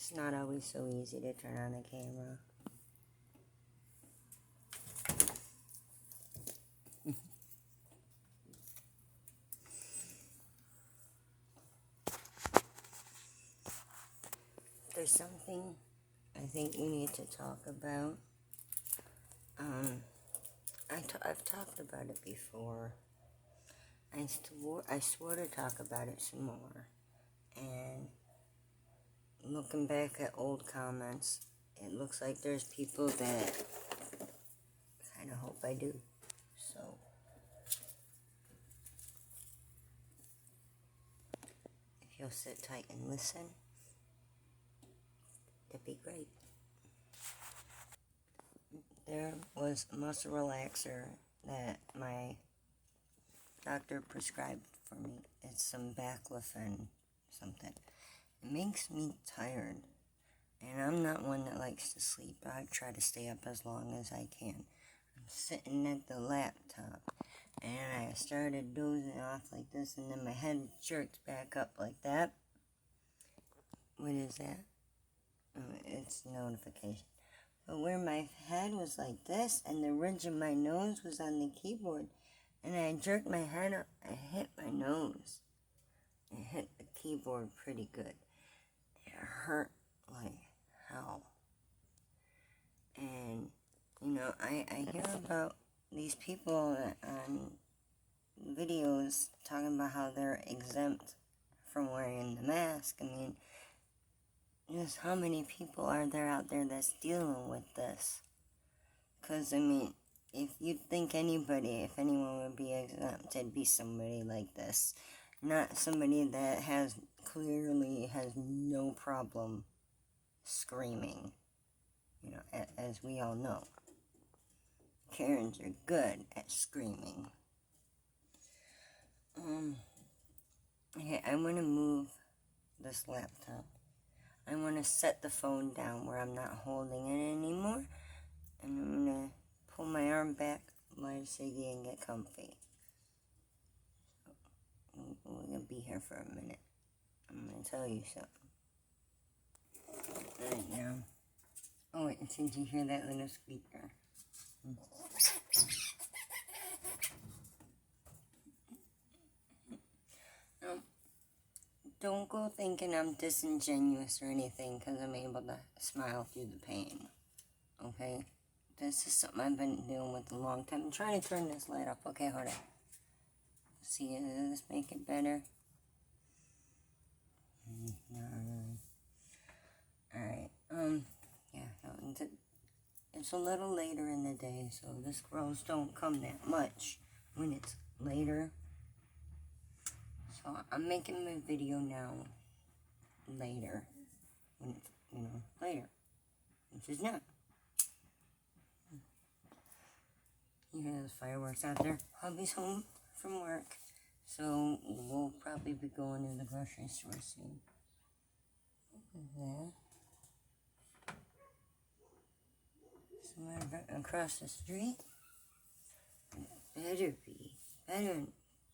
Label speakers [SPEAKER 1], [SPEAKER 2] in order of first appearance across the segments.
[SPEAKER 1] It's not always so easy to turn on the camera. There's something I think we need to talk about. I've talked about it before. I swore to talk about it some more. And looking back at old comments, it looks like there's people that kind of hope I do. So, if you'll sit tight and listen, that'd be great. There was a muscle relaxer that my doctor prescribed for me. It's some baclofen something. It makes me tired, and I'm not one that likes to sleep. I try to stay up as long as I can. I'm sitting at the laptop, and I started dozing off like this, and then my head jerked back up like that. What is that? It's notification. But where my head was like this, and the ridge of my nose was on the keyboard, and I jerked my head up, I hit my nose. It hit the keyboard pretty good. It hurt like hell. And, I hear about these people on videos talking about how they're exempt from wearing the mask. I mean, just how many people are there out there that's dealing with this? Because, if you'd think if anyone would be exempt, it'd be somebody like this. Not somebody that clearly has no problem screaming. As we all know. Karens are good at screaming. Okay, I want to move this laptop. I want to set the phone down where I'm not holding it anymore. And I'm going to pull my arm back, light a ciggy, and get comfy. We're going to be here for a minute. I'm going to tell you something. Right now. Oh, wait, did you hear that little squeaker? Don't go thinking I'm disingenuous or anything because I'm able to smile through the pain. Okay? This is something I've been dealing with a long time. I'm trying to turn this light up. Okay, hold on. See, does this make it better? Alright, yeah, it's a little later in the day, so the squirrels don't come that much when it's later. So I'm making my video now later, when it's, later, which is now. You hear those fireworks out there? Hubby's home from work, so we'll probably be going to the grocery store soon. There. Somewhere across the street. Better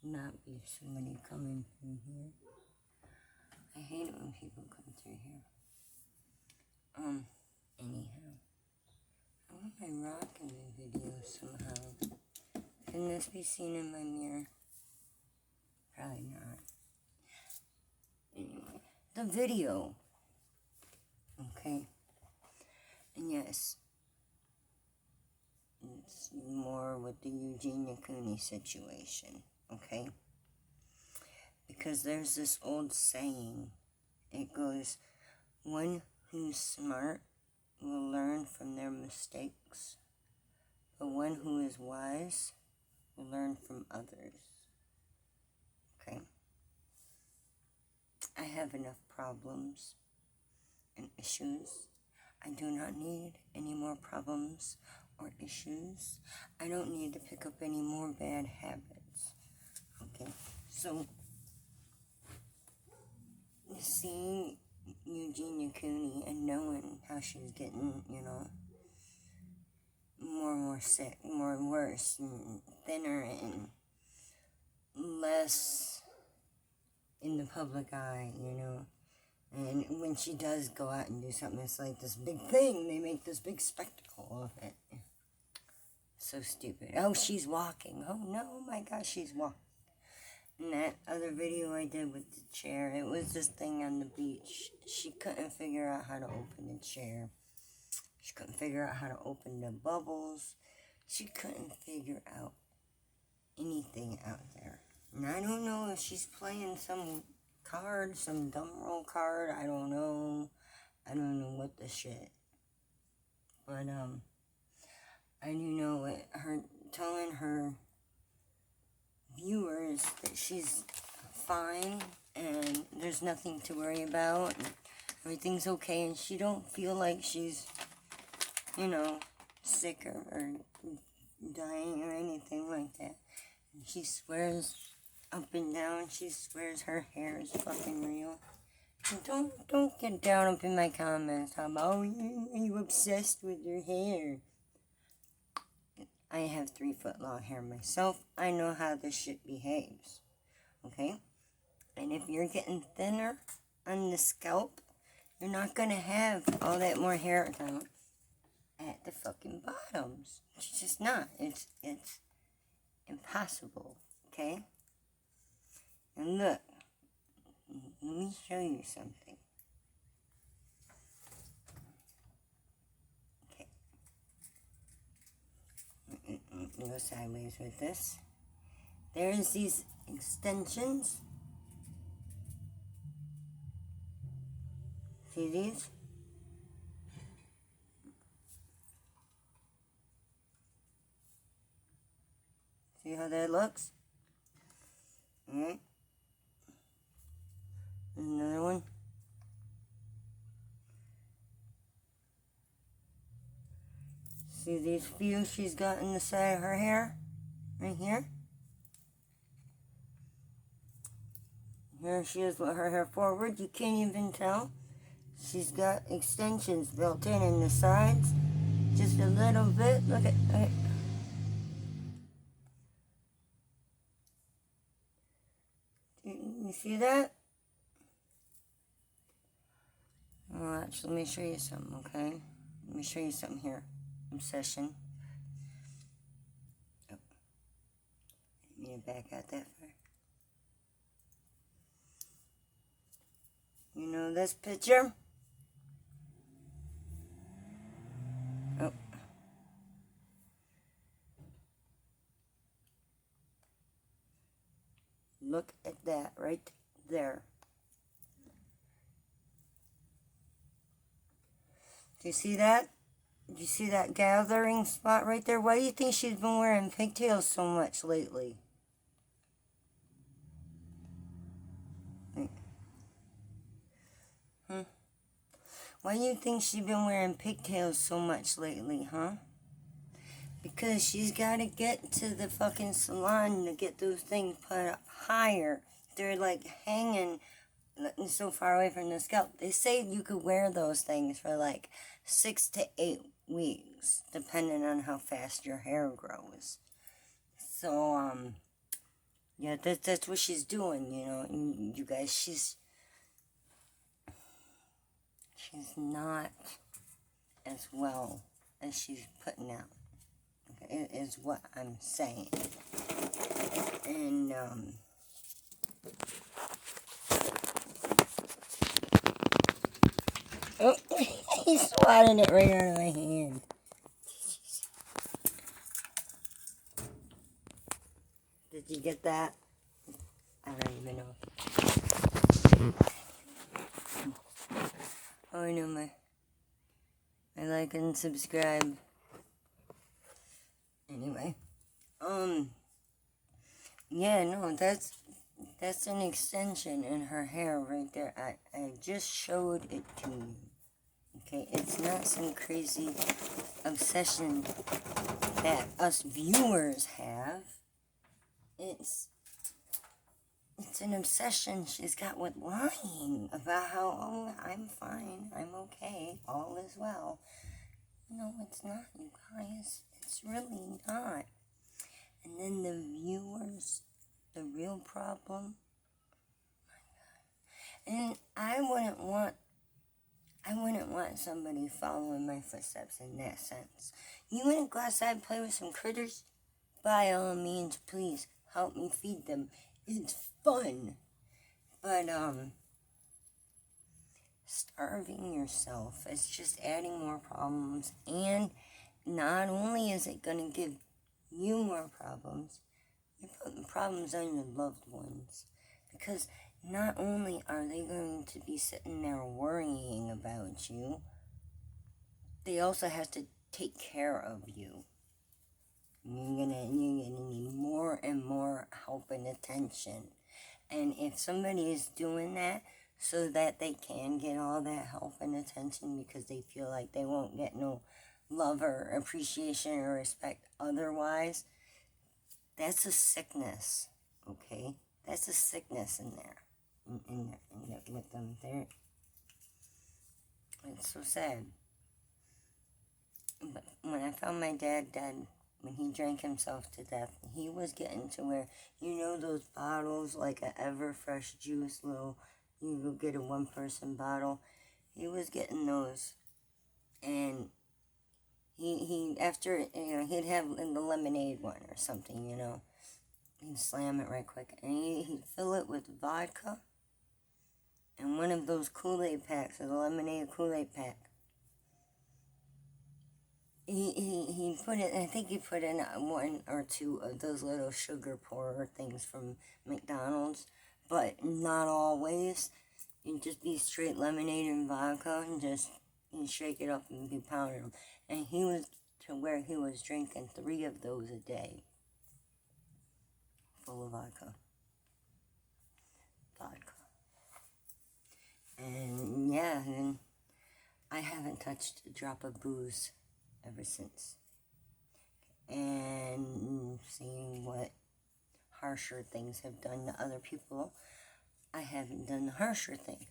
[SPEAKER 1] not be somebody coming through here. I hate it when people come through here. Anyhow. I want my rocking video somehow. Can this be seen in my mirror? Probably not. Anyway, the video. Okay. And yes, it's more with the Eugenia Cooney situation. Okay? Because there's this old saying. It goes, one who's smart will learn from their mistakes, but one who is wise will learn from others. Okay? I have enough problems and issues. I do not need any more problems or issues. I don't need to pick up any more bad habits. Okay? So, seeing Eugenia Cooney and knowing how she's getting, more and more sick, more and worse, and thinner, and less in the public eye, And when she does go out and do something, it's like this big thing. They make this big spectacle of it. So stupid. Oh, she's walking. Oh, no, my gosh, she's walking. And that other video I did with the chair, it was this thing on the beach. She couldn't figure out how to open the chair. She couldn't figure out how to open the bubbles. She couldn't figure out anything out there. And I don't know if she's playing some card, some dumb roll card. I don't know. I don't know what the shit. But, I do know it, her telling her viewers that she's fine and there's nothing to worry about and everything's okay and she don't feel like she's, you know, sick or dying or anything like that. And she swears up and down, she swears her hair is fucking real. And don't get down up in my comments talking about, oh, you obsessed with your hair. I have 3 foot long hair myself. I know how this shit behaves. Okay? And if you're getting thinner on the scalp, you're not going to have all that more hair down at the fucking bottoms. It's just not. It's impossible. Okay? And look. Let me show you something. Go sideways with this. There's these extensions. See these? See how that looks? Alright. Another one. See these few she's got in the side of her hair? Right here. Here she is with her hair forward. You can't even tell. She's got extensions built in the sides. Just a little bit. Look at it. You see that? Oh, actually, let me show you something, okay? Let me show you something here. Obsession. Oh. Let me back out that far. You know this picture? Oh. Look at that right there. Do you see that? Do you see that gathering spot right there? Why do you think she's been wearing pigtails so much lately? Why do you think she's been wearing pigtails so much lately, huh? Because she's got to get to the fucking salon to get those things put up higher. They're like hanging so far away from the scalp. They say you could wear those things for like 6 to 8 weeks, depending on how fast your hair grows. So, yeah, that's what she's doing, you know. And you guys, she's not as well as she's putting out. Okay, is what I'm saying. And, oh, he's swatting it right out of my hand. Did you get that? I don't even know. Oh, I know my like and subscribe. Anyway, yeah, no, that's an extension in her hair right there. I just showed it to you. Okay, it's not some crazy obsession that us viewers have. It's an obsession she's got with lying about how, oh, I'm fine, I'm okay, all is well. No, it's not, you guys. It's really not. And then the viewers, the real problem, And I wouldn't want somebody following my footsteps in that sense. You want to go outside and play with some critters? By all means, please help me feed them. It's fun. But, starving yourself is just adding more problems. And not only is it going to give you more problems, you're putting problems on your loved ones. Because not only are they going to be sitting there worrying about you, they also have to take care of you. You're gonna need more and more help and attention. And if somebody is doing that so that they can get all that help and attention because they feel like they won't get no love or appreciation or respect otherwise, that's a sickness, okay? That's a sickness in there. With them there. It's so sad. But when I found my dad dead, when he drank himself to death, he was getting to where, you know those bottles, like a Everfresh juice, you go get a one-person bottle. He was getting those. And he after, he'd have the lemonade one or something, He'd slam it right quick. And he'd fill it with vodka and one of those Kool-Aid packs, or the lemonade Kool-Aid pack. He put it, I think he put in one or two of those little sugar pourer things from McDonald's, but not always. It'd just be straight lemonade and vodka, and you shake it up and be pounding them. And he was to where he was drinking 3 of those a day, full of vodka. And yeah, and I haven't touched a drop of booze ever since. And seeing what harsher things have done to other people, I haven't done the harsher things.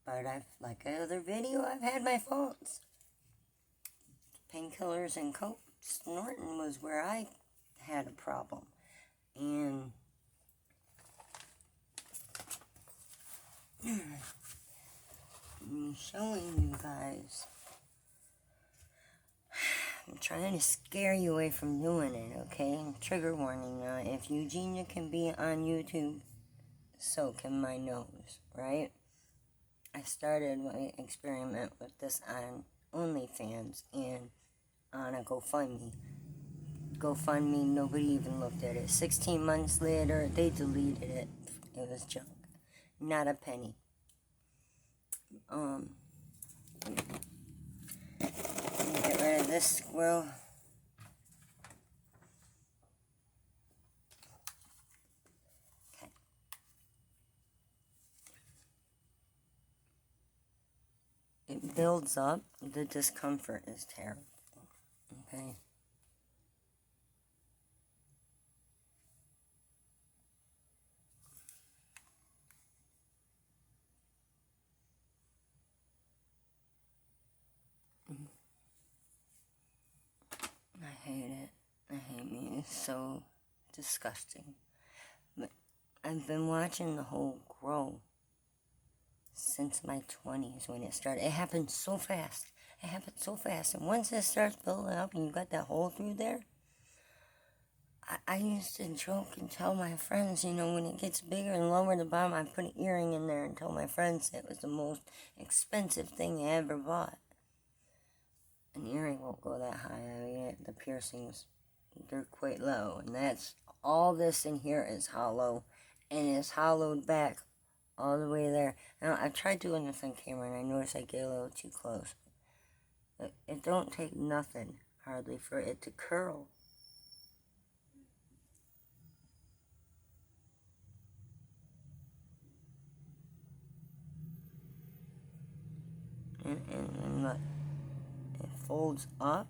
[SPEAKER 1] But like another video, I've had my faults. Painkillers and coke snorting was where I had a problem. And I'm showing you guys. I'm trying to scare you away from doing it, okay? Trigger warning, if Eugenia can be on YouTube, so can my nose, right? I started my experiment with this on OnlyFans and on a GoFundMe. GoFundMe, nobody even looked at it. 16 months later, they deleted it. It was junk. Not a penny. Get rid of this squirrel. Okay. It builds up. The discomfort is terrible. Okay. I hate it. I hate me. It's so disgusting. But I've been watching the whole grow since my 20s when it started. It happened so fast. And once it starts building up and you got that hole through there, I used to joke and tell my friends, when it gets bigger and lower at the bottom, I put an earring in there and tell my friends it was the most expensive thing I ever bought. An earring won't go that high. I mean, the piercings, they're quite low. And that's all this in here is hollow. And it's hollowed back all the way there. Now, I tried doing this on camera and I noticed I get a little too close. But it don't take nothing, hardly, for it to curl. And look, it folds up.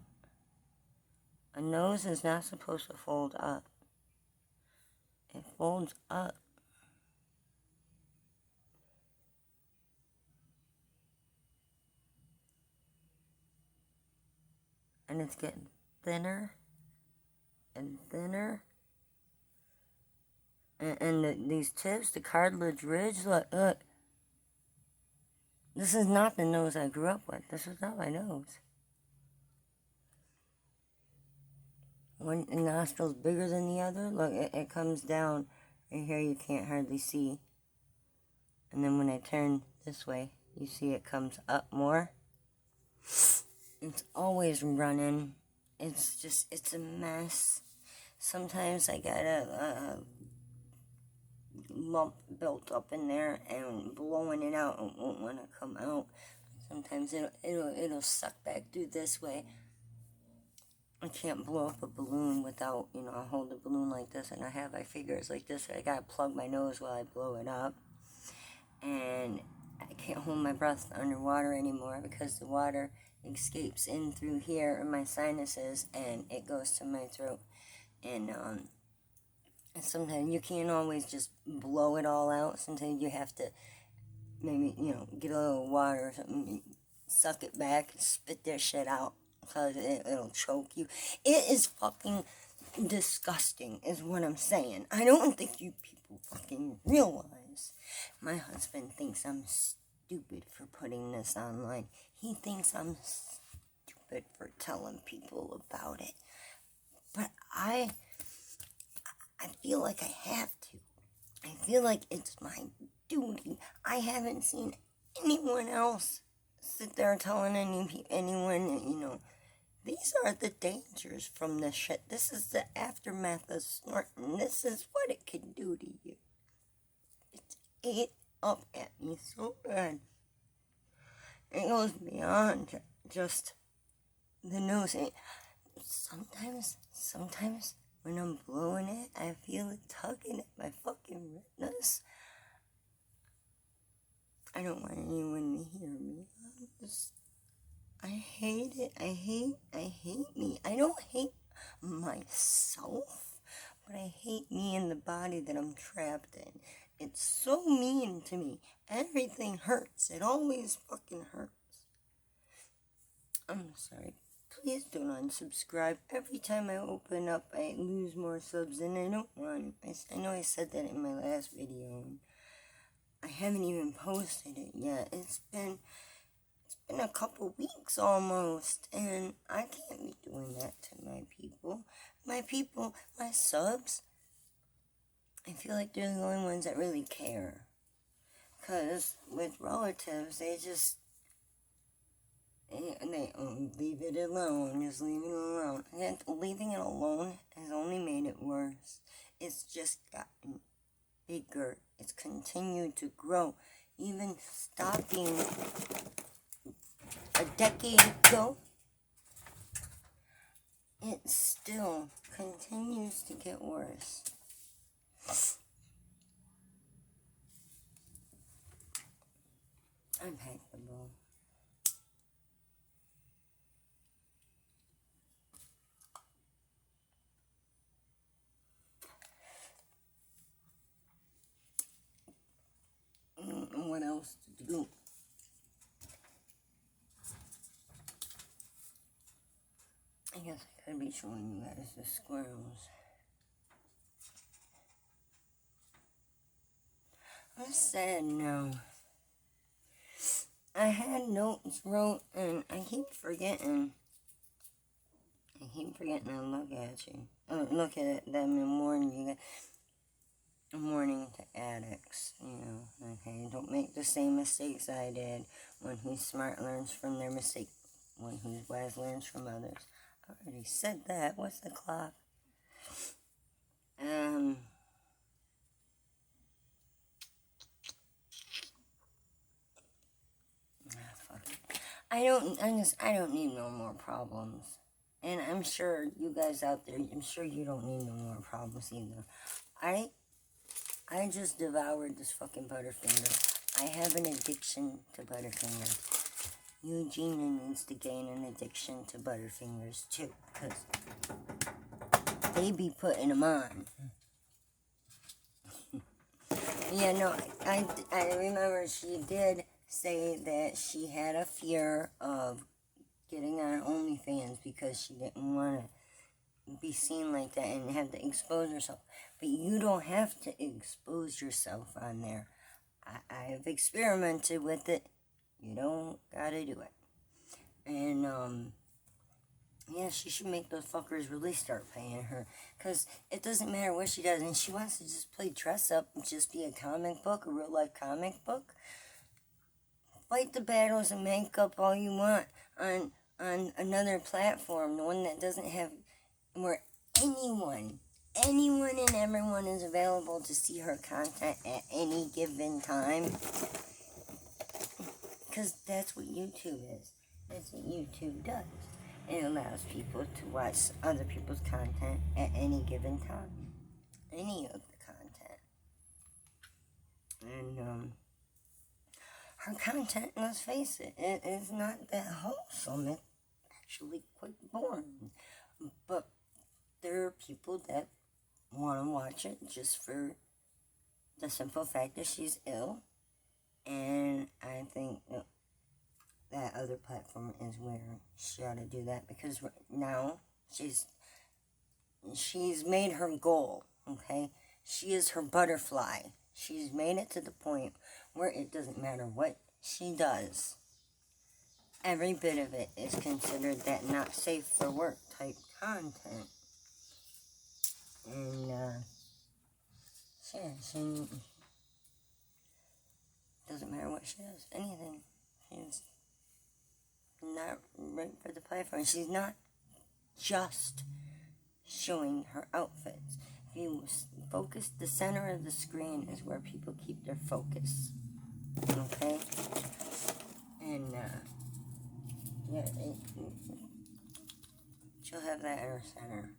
[SPEAKER 1] A nose is not supposed to fold up. It folds up. And it's getting thinner and thinner And these tips, the cartilage ridge, look. This is not the nose I grew up with. This is not my nose. One nostril's bigger than the other. Look, it comes down right here. You can't hardly see. And then when I turn this way, you see it comes up more. It's always running. It's a mess. Sometimes I got a lump built up in there and blowing it out. It won't want to come out. Sometimes it'll suck back through this way. I can't blow up a balloon without, I hold the balloon like this, and I figure it's like this. I gotta plug my nose while I blow it up. And I can't hold my breath underwater anymore because the water escapes in through here in my sinuses and it goes to my throat. And sometimes you can't always just blow it all out. Sometimes you have to maybe, get a little water or something, suck it back, and spit that shit out because it'll choke you. It is fucking disgusting is what I'm saying. I don't think you people fucking realize. My husband thinks I'm stupid for putting this online. He thinks I'm stupid for telling people about it. But I feel like I have to. I feel like it's my duty. I haven't seen anyone else sit there telling anyone, these are the dangers from this shit. This is the aftermath of snorting. This is what it can do to you. It's ate up at me so bad. It goes beyond just the nose. Sometimes when I'm blowing it, I feel it tugging at my fucking retinas. I don't want anyone to hear me. I hate it. I hate me. I don't hate myself, but I hate me and the body that I'm trapped in. It's so mean to me. Everything hurts. It always fucking hurts. I'm sorry. Please don't unsubscribe. Every time I open up, I lose more subs, and I don't want. I know I said that in my last video. I haven't even posted it yet. It's been a couple weeks almost, and I can't be doing that to my people. My subs, I feel like they're the only ones that really care. Because with relatives, they leave it alone, just leave it alone. And leaving it alone has only made it worse. It's just gotten bigger. It's continued to grow. Even stopping a decade ago, it still continues to get worse. I've had the ball. What else to do? I guess I could be showing you guys the squirrels. I'm sad now. I had notes wrote and I keep forgetting. To look at you. Look at them and warn you guys. Warning to addicts, okay? Don't make the same mistakes I did. One who's smart learns from their mistake. One who's wise learns from others. I already said that. What's the clock? Fuck it. I don't need no more problems. And I'm sure you guys out there, I'm sure you don't need no more problems either. I just devoured this fucking Butterfinger. I have an addiction to Butterfingers. Eugenia needs to gain an addiction to Butterfingers too, because they be putting them on. Yeah, no, I remember she did say that she had a fear of getting on OnlyFans because she didn't want to be seen like that and have to expose herself. But you don't have to expose yourself on there. I've experimented with it. You don't gotta do it. And, yeah, she should make those fuckers really start paying her. Because it doesn't matter what she does. And she wants to just play dress up and just be a comic book, a real life comic book. Fight the battles and make up all you want on another platform. The one that doesn't have, where anyone and everyone is available to see her content at any given time. Because that's what YouTube is. That's what YouTube does. It allows people to watch other people's content at any given time. Any of the content. And, her content, let's face it, it is not that wholesome. It's actually quite boring. But there are people that want to watch it just for the simple fact that she's ill. And I think that other platform is where she ought to do that, because now she's made her goal, okay? She is her butterfly. She's made it to the point where it doesn't matter what she does. Every bit of it is considered that not safe for work type content. And, she doesn't matter what she does, anything. She's not right for the platform. She's not just showing her outfits. If you focus, the center of the screen is where people keep their focus. Okay? And, yeah, she'll have that in her center.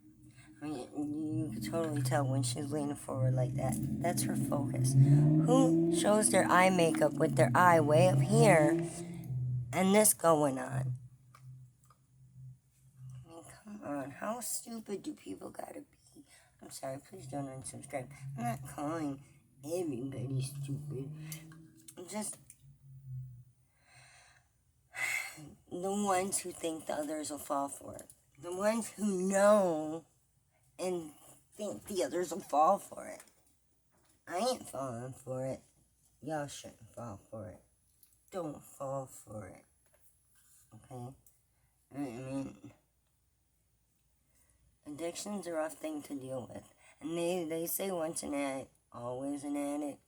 [SPEAKER 1] I mean, you can totally tell when she's leaning forward like that. That's her focus. Who shows their eye makeup with their eye way up here and this going on? I mean, come on. How stupid do people gotta be? I'm sorry, please don't unsubscribe. I'm not calling everybody stupid. I'm just the ones who think the others will fall for it. The ones who know and think the others will fall for it. I ain't falling for it. Y'all shouldn't fall for it. Don't fall for it. Okay? I mean, addiction's a rough thing to deal with. And they say once an addict, always an addict.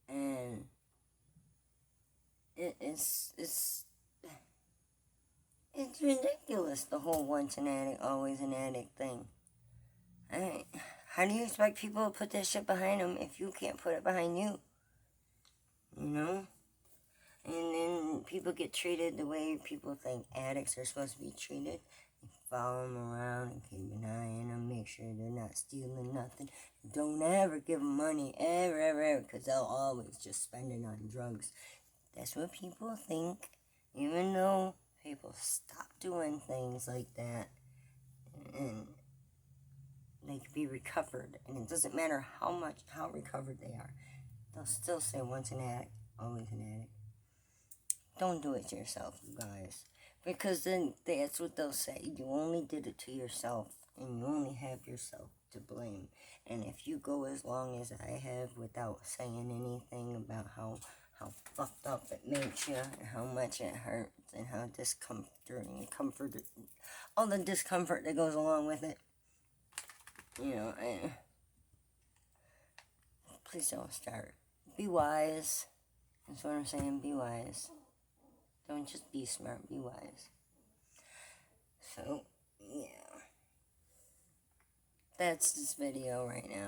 [SPEAKER 1] And it's ridiculous, the whole once an addict, always an addict thing. How do you expect people to put that shit behind them if you can't put it behind you? You know? And then people get treated the way people think addicts are supposed to be treated. You follow them around and keep an eye on them, make sure they're not stealing nothing. Don't ever give them money, ever, because they'll always just spend it on drugs. That's what people think, even though people stop doing things like that. And they can be recovered, and it doesn't matter how recovered they are. They'll still say once an addict, always an addict. Don't do it to yourself, you guys. Because then that's what they'll say. You only did it to yourself, and you only have yourself to blame. And if you go as long as I have without saying anything about how fucked up it makes you, and how much it hurts, and how comforting, all the discomfort that goes along with it, you know, please don't start. Be wise. That's what I'm saying. Be wise. Don't just be smart. Be wise. So, yeah. That's this video right now.